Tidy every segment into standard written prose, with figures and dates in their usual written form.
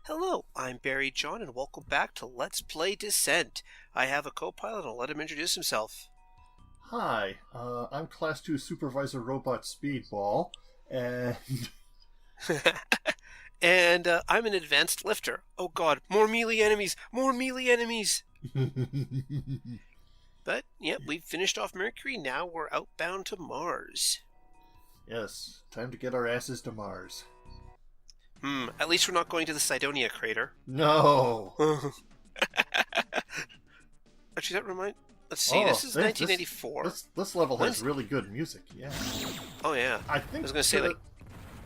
Hello, I'm Barry John, and welcome back to Let's Play Descent. I have a co-pilot, and I'll let him introduce himself. Hi, I'm Class 2 Supervisor Robot Speedball, and And I'm an advanced lifter. Oh god, more melee enemies! More melee enemies! But, yeah, we've finished off Mercury, now we're outbound to Mars. yes, time to get our asses to Mars. At least we're not going to the Cydonia crater. No! Actually, that reminds... Let's see, this is 1984. This level has really good music, yeah. Oh, yeah. I was gonna say, like...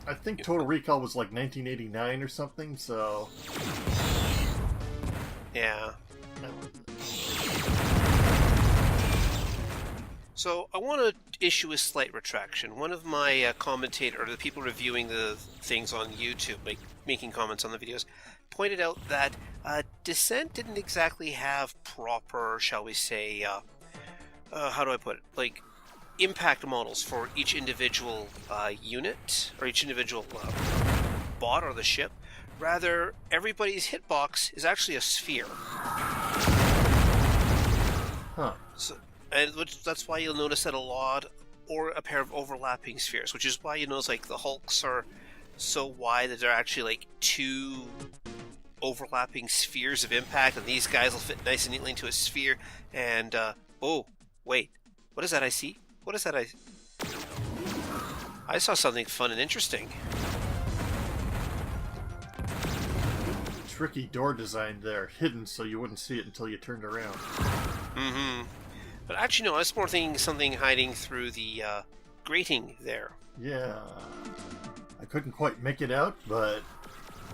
I think Total Recall was like 1989 or something, so... Yeah. So, I want to issue a slight retraction. One of my or the people reviewing the things on YouTube, making comments on the videos, pointed out that Descent didn't exactly have proper, shall we say, how do I put it, like, impact models for each individual unit, or each individual bot or the ship. Rather, everybody's hitbox is actually a sphere. Huh. And that's why you'll notice that a lot, or a pair of overlapping spheres, which is why you notice like the Hulks are so wide that they're actually like two overlapping spheres of impact, and these guys will fit nice and neatly into a sphere. And oh, wait, what is that I see? What is that I saw something fun and interesting. Tricky door design there, hidden so you wouldn't see it until you turned around. But actually, no, I was more thinking something hiding through the grating there. Yeah. I couldn't quite make it out, but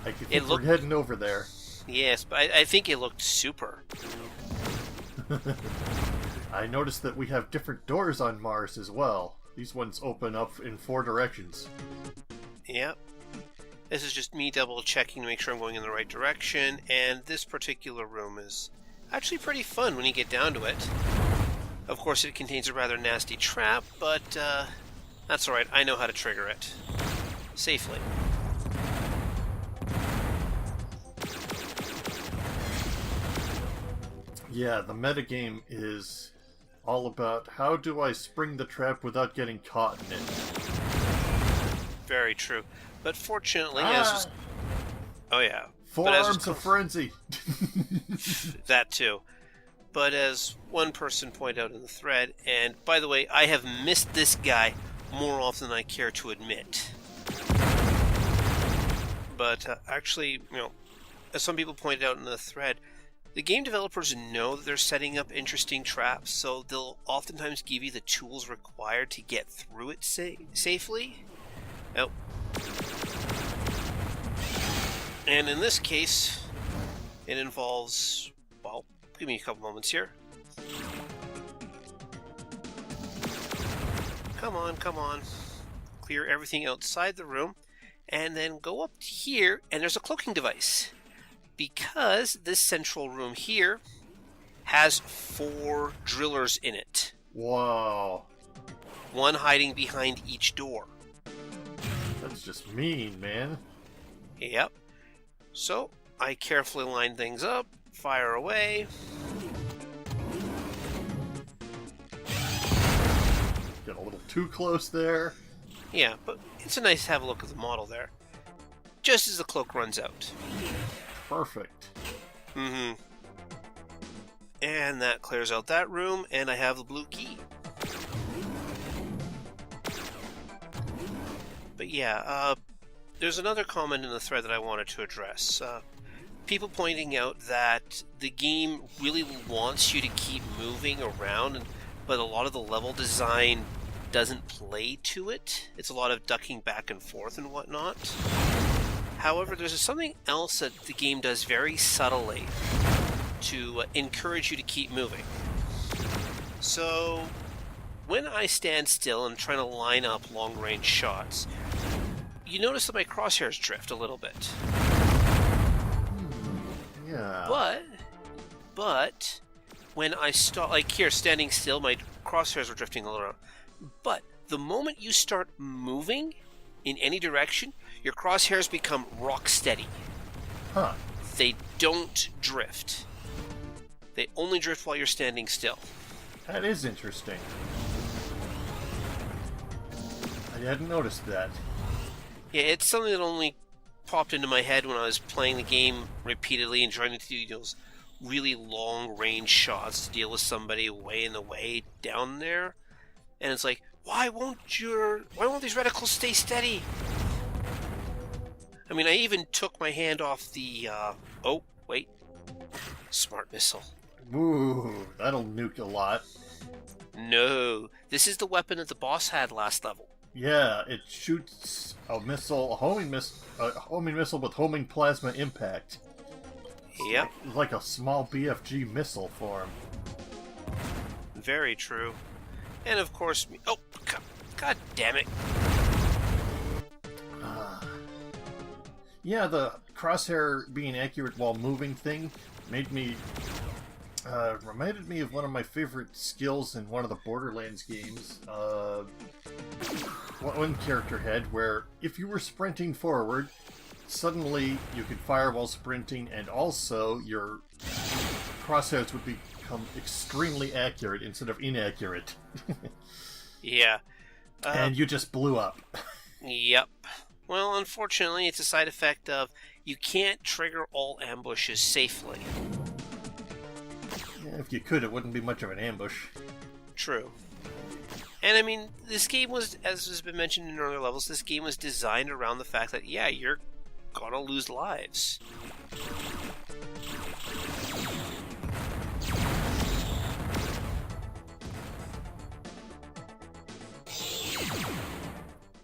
I could think we're looked... heading over there. Yes, but I think it looked super. I noticed that we have different doors on Mars as well. These ones open up in 4 directions. Yep. This is just me double checking to make sure I'm going in the right direction, and this particular room is actually pretty fun when you get down to it. Of course, it contains a rather nasty trap, but that's alright, I know how to trigger it. Safely. Yeah, the metagame is all about how do I spring the trap without getting caught in it. Very true. But fortunately, oh yeah. Forearms of frenzy! That too. But as one person pointed out in the thread, and by the way, I have missed this guy more often than I care to admit. But actually, you know, as some people pointed out in the thread, the game developers know that they're setting up interesting traps, so they'll oftentimes give you the tools required to get through it safely. Oh. And in this case, it involves, well, give me a couple moments here. Come on, come on. Clear everything outside the room, and then go up here, and there's a cloaking device. Because this central room here has 4 drillers in it. Wow. One hiding behind each door. That's just mean, man. Yep. So, I carefully line things up, fire away. Get a little too close there. Yeah, but it's nice to have a look at the model there. Just as the cloak runs out. Perfect. And that clears out that room, and I have the blue key. But yeah, there's another comment in the thread that I wanted to address. People pointing out that the game really wants you to keep moving around, but a lot of the level design doesn't play to it. It's a lot of ducking back and forth and whatnot. However, there's something else that the game does very subtly to encourage you to keep moving. So, when I stand still and try to line up long-range shots, you notice that my crosshairs drift a little bit. Yeah. But, when I stop, like here, standing still, my crosshairs were drifting a little around. But, the moment you start moving in any direction, your crosshairs become rock steady. Huh. They don't drift. They only drift while you're standing still. That is interesting. I hadn't noticed that. Yeah, it's something that only popped into my head when I was playing the game repeatedly and trying to do those really long-range shots to deal with somebody way in the way down there. And it's like, why won't these reticles stay steady? I mean, I even took my hand off the, oh, wait. Smart missile. Ooh, that'll nuke a lot. No, this is the weapon that the boss had last level. Yeah, it shoots a homing missile with homing plasma impact. Yep. Like a small BFG missile form. Very true. And of course, oh, God damn it. Yeah, the crosshair being accurate while moving thing reminded me of one of my favorite skills in one of the Borderlands games. One character had where if you were sprinting forward, suddenly you could fire while sprinting, and also your crosshairs would become extremely accurate instead of inaccurate. Yeah. And you just blew up. Yep. Well, unfortunately, it's a side effect of you can't trigger all ambushes safely. Yeah, if you could, it wouldn't be much of an ambush. True. And I mean, this game was, as has been mentioned in earlier levels, this game was designed around the fact that, yeah, you're gonna lose lives.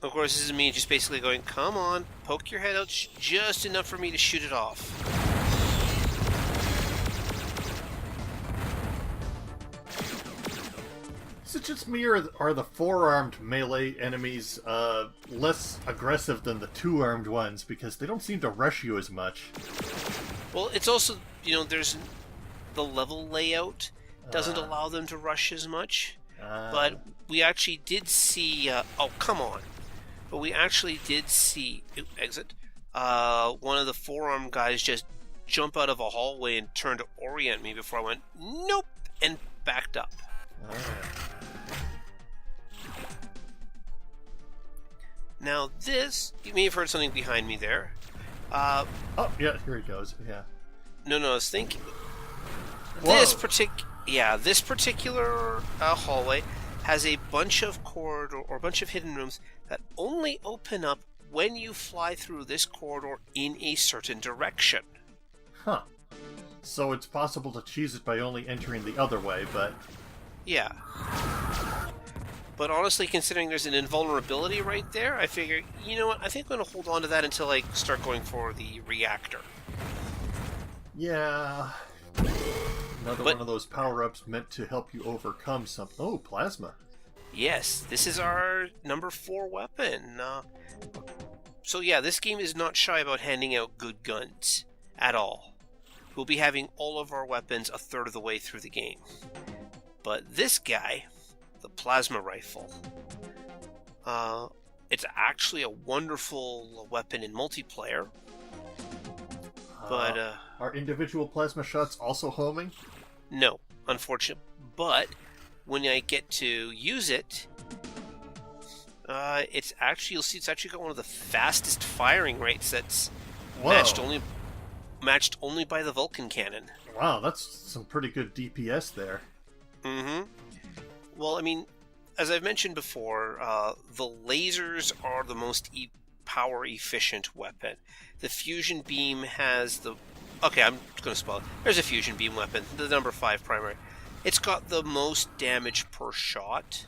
Of course, this is me just basically going, come on, poke your head out just enough for me to shoot it off. Is it just me, or are the four-armed melee enemies less aggressive than the two-armed ones? Because they don't seem to rush you as much. Well, it's also, there's the level layout doesn't allow them to rush as much. But we actually did see... oh, come on. But we actually did see... exit. One of the four-armed guys just jump out of a hallway and turn to orient me before I went, nope, and backed up. Now this... You may have heard something behind me there. Oh, yeah, here he goes, yeah. No, I was thinking... Whoa. This particular hallway has a bunch of corridor or a bunch of hidden rooms that only open up when you fly through this corridor in a certain direction. Huh. So it's possible to cheese it by only entering the other way, but... Yeah. But honestly, considering there's an invulnerability right there, I figure, you know what, I think I'm going to hold on to that until I start going for the reactor. Yeah... Another one of those power-ups meant to help you overcome some... Oh, plasma. Yes, this is our number 4 weapon. So yeah, this game is not shy about handing out good guns. At all. We'll be having all of our weapons a third of the way through the game. But this guy, the plasma rifle, it's actually a wonderful weapon in multiplayer. But, are individual plasma shots also homing? No, unfortunately. But when I get to use it, it's actually, you'll see it's actually got one of the fastest firing rates that's matched only by the Vulcan cannon. Wow, that's some pretty good DPS there. Mm-hmm. Well, I mean, as I've mentioned before, the lasers are the most power-efficient weapon. The fusion beam has the... Okay, I'm going to spoil it. There's a fusion beam weapon, the number 5 primary. It's got the most damage per shot.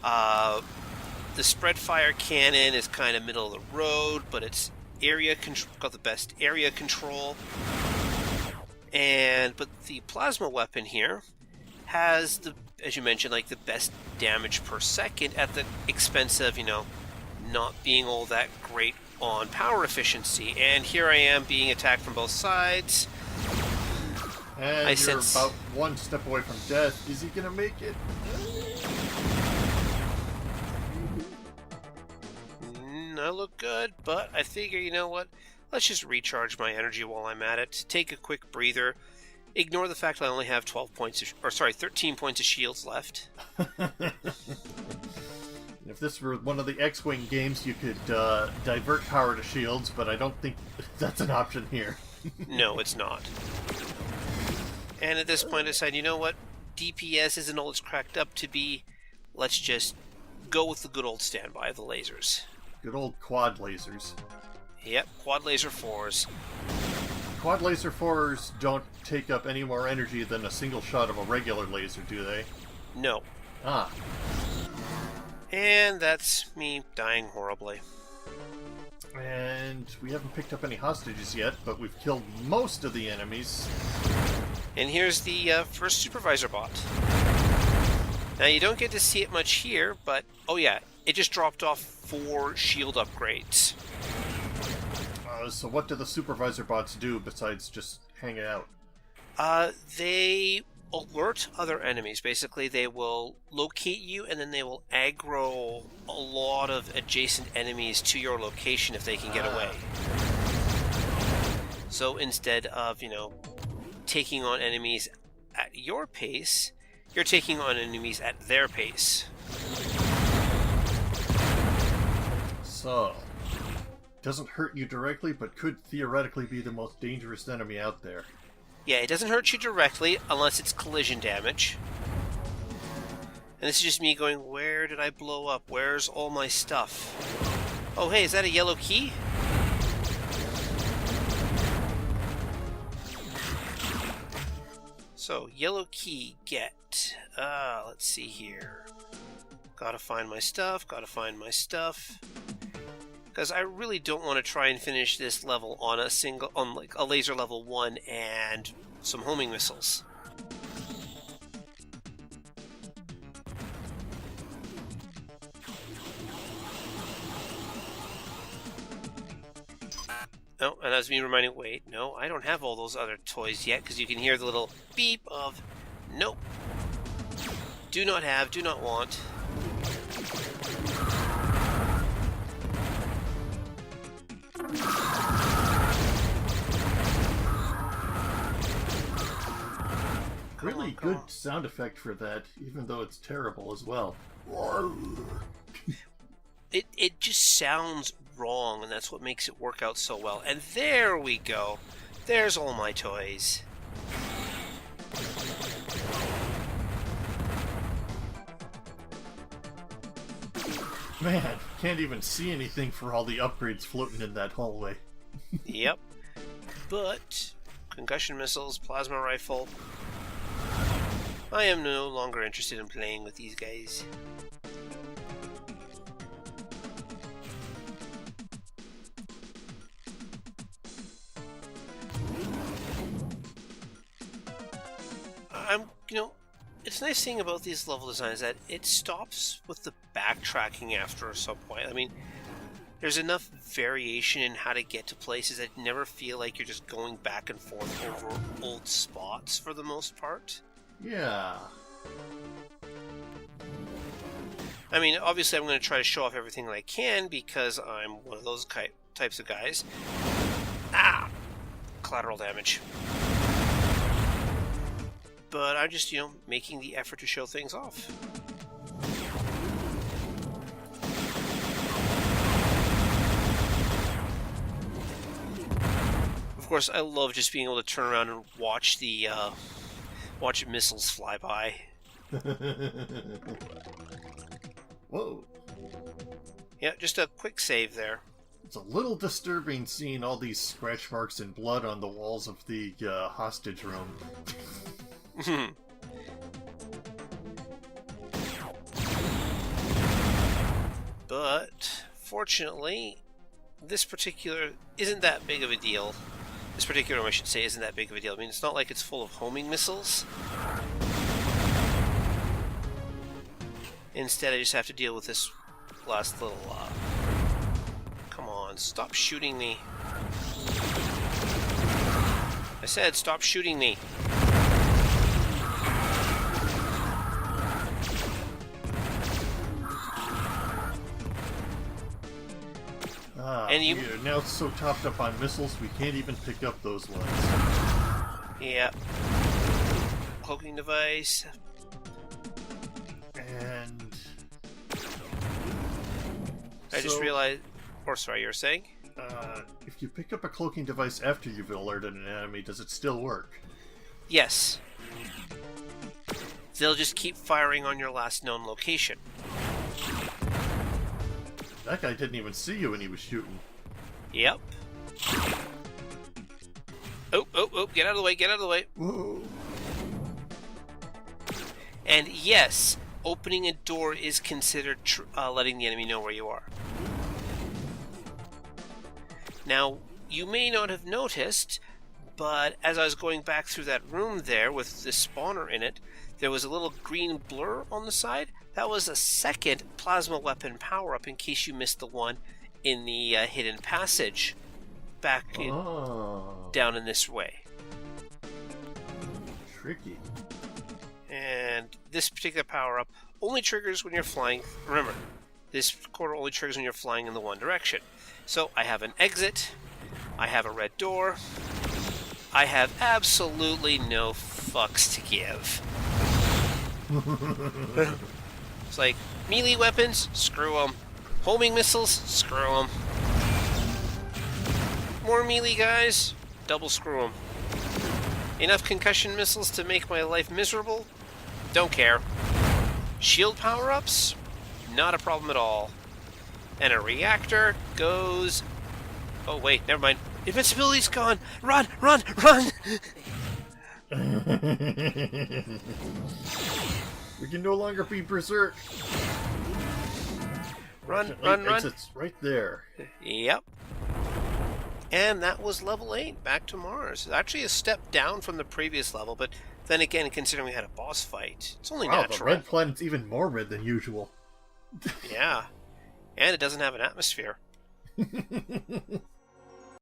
The spread fire cannon is kind of middle of the road, but it's got the best area control. But the plasma weapon here has the, as you mentioned, like the best damage per second at the expense of, not being all that great on power efficiency. And here I am being attacked from both sides. And you're about one step away from death. Is he gonna make it? I look good, but I figure, you know what? Let's just recharge my energy while I'm at it. Take a quick breather. Ignore the fact I only have 13 points of shields left. If this were one of the X-Wing games, you could divert power to shields, but I don't think that's an option here. No, it's not. And at this point I decided, you know what? DPS isn't all it's cracked up to be. Let's just go with the good old standby of the lasers. Good old quad lasers. Yep, quad laser 4s. Quad laser 4s don't take up any more energy than a single shot of a regular laser, do they? No. Ah. And that's me dying horribly. And we haven't picked up any hostages yet, but we've killed most of the enemies. And here's the first Supervisor bot. Now you don't get to see it much here, but oh yeah, it just dropped off 4 shield upgrades. So what do the Supervisor bots do besides just hang out? They alert other enemies. Basically, they will locate you, and then they will aggro a lot of adjacent enemies to your location if they can get away. So instead of, taking on enemies at your pace, you're taking on enemies at their pace. So, doesn't hurt you directly, but could theoretically be the most dangerous enemy out there. Yeah, it doesn't hurt you directly unless it's collision damage. And this is just me going, where did I blow up? Where's all my stuff? Oh, hey, is that a yellow key? So, yellow key, get. Let's see here. Gotta find my stuff, Because I really don't want to try and finish this level on like a laser level 1 and some homing missiles. Oh, and that's me reminding, wait, no, I don't have all those other toys yet, because you can hear the little beep of, nope. Do not have, do not want. Really good sound effect for that, even though it's terrible as well. It just sounds wrong, and that's what makes it work out so well. And there we go. There's all my toys. Man, can't even see anything for all the upgrades floating in that hallway. Yep. But concussion missiles, plasma rifle. I am no longer interested in playing with these guys. It's nice thing about these level designs that it stops with the backtracking after some point. I mean, there's enough variation in how to get to places that never feel like you're just going back and forth over old spots for the most part. Yeah. I mean, obviously I'm going to try to show off everything that I can because I'm one of those types of guys. Ah! Collateral damage. But I'm just, making the effort to show things off. Of course, I love just being able to turn around and watch the missiles fly by. Whoa. Yeah, just a quick save there. It's a little disturbing seeing all these scratch marks and blood on the walls of the hostage room. But, fortunately, this particular isn't that big of a deal. This particular room, I should say, isn't that big of a deal. I mean, it's not like it's full of homing missiles. Instead, I just have to deal with this last little, Come on, stop shooting me. I said, stop shooting me. And you... we are now so topped up on missiles, we can't even pick up those ones. Yeah. Cloaking device. And... I just realized... Or sorry, you were saying? If you pick up a cloaking device after you've alerted an enemy, does it still work? Yes. They'll just keep firing on your last known location. That guy didn't even see you when he was shooting. Yep. Oh, get out of the way, get out of the way. Whoa. And yes, opening a door is considered letting the enemy know where you are. Now, you may not have noticed, but as I was going back through that room there with the spawner in it, there was a little green blur on the side. That was a second plasma weapon power-up in case you missed the one in the hidden passage back down in this way. Tricky. And this particular power-up only triggers when you're flying. Remember, this quarter only triggers when you're flying in the one direction. So I have an exit, I have a red door, I have absolutely no fucks to give. It's like, melee weapons, screw them. Homing missiles, screw them. More melee guys, double screw them. Enough concussion missiles to make my life miserable? Don't care. Shield power-ups? Not a problem at all. And a reactor goes... Oh wait, never mind. Invincibility's gone! Run! Run! Run! We can no longer be berserk. Run, run, run. Exit's right there. Yep. And that was level 8, back to Mars. Actually a step down from the previous level, but then again, considering we had a boss fight, it's only wow, natural. the red planet's even more red than usual. Yeah. And it doesn't have an atmosphere.